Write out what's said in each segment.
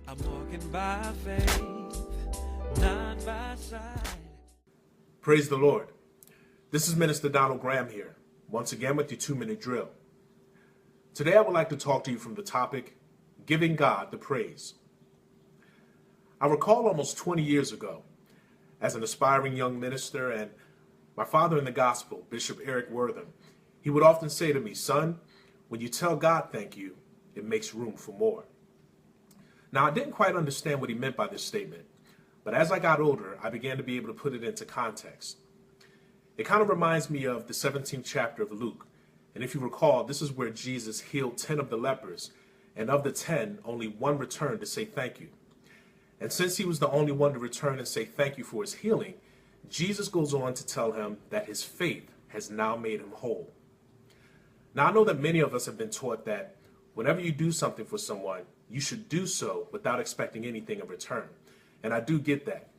I'm walking by faith, not by sight. Praise the Lord. This is Minister Donald Graham here, once again with your 2-minute drill. Today I would like to talk to you from the topic, giving God the praise. I recall almost 20 years ago, as an aspiring young minister and my father in the gospel, Bishop Eric Wortham, he would often say to me, "Son, when you tell God thank you, it makes room for more." Now, I didn't quite understand what he meant by this statement, but as I got older, I began to be able to put it into context. It kind of reminds me of the 17th chapter of Luke, and if you recall, this is where Jesus healed 10 of the lepers, and of the 10, only one returned to say thank you. And since he was the only one to return and say thank you for his healing, Jesus goes on to tell him that his faith has now made him whole. Now, I know that many of us have been taught that whenever you do something for someone, you should do so without expecting anything in return. And I do get that.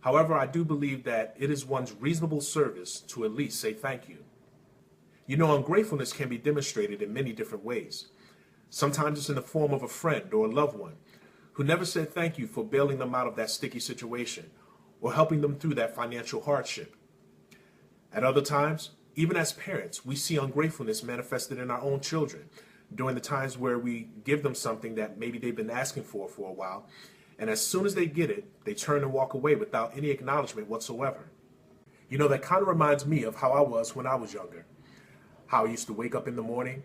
However, I do believe that it is one's reasonable service to at least say thank you. You know, ungratefulness can be demonstrated in many different ways. Sometimes it's in the form of a friend or a loved one who never said thank you for bailing them out of that sticky situation or helping them through that financial hardship. At other times, even as parents, we see ungratefulness manifested in our own children during the times where we give them something that maybe they've been asking for a while, and as soon as they get it, they turn and walk away without any acknowledgement whatsoever. You know, that kind of reminds me of how I was when I was younger, how I used to wake up in the morning,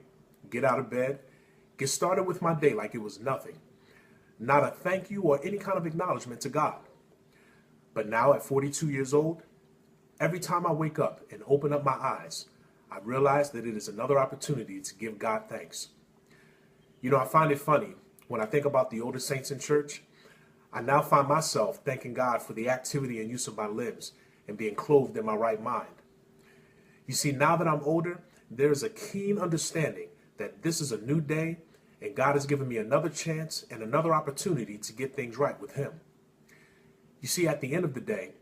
get out of bed, get started with my day like it was nothing. Not a thank you or any kind of acknowledgement to God. But now at 42 years old, every time I wake up and open up my eyes, I realize that it is another opportunity to give God thanks. You know, I find it funny when I think about the older saints in church. I now find myself thanking God for the activity and use of my limbs and being clothed in my right mind. You see, now that I'm older, there is a keen understanding that this is a new day and God has given me another chance and another opportunity to get things right with Him. You see, at the end of the day,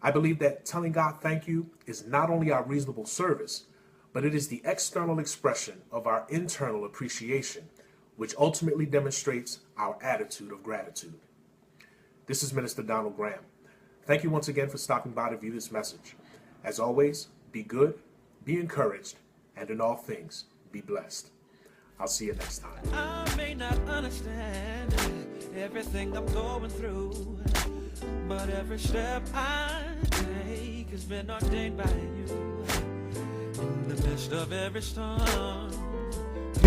I believe that telling God thank you is not only our reasonable service, but it is the external expression of our internal appreciation, which ultimately demonstrates our attitude of gratitude. This is Minister Donald Graham. Thank you once again for stopping by to view this message. As always, be good, be encouraged, and in all things, be blessed. I'll see you next time. I may not understand everything I'm going through, but every step I take has been ordained by you. In the midst of every storm,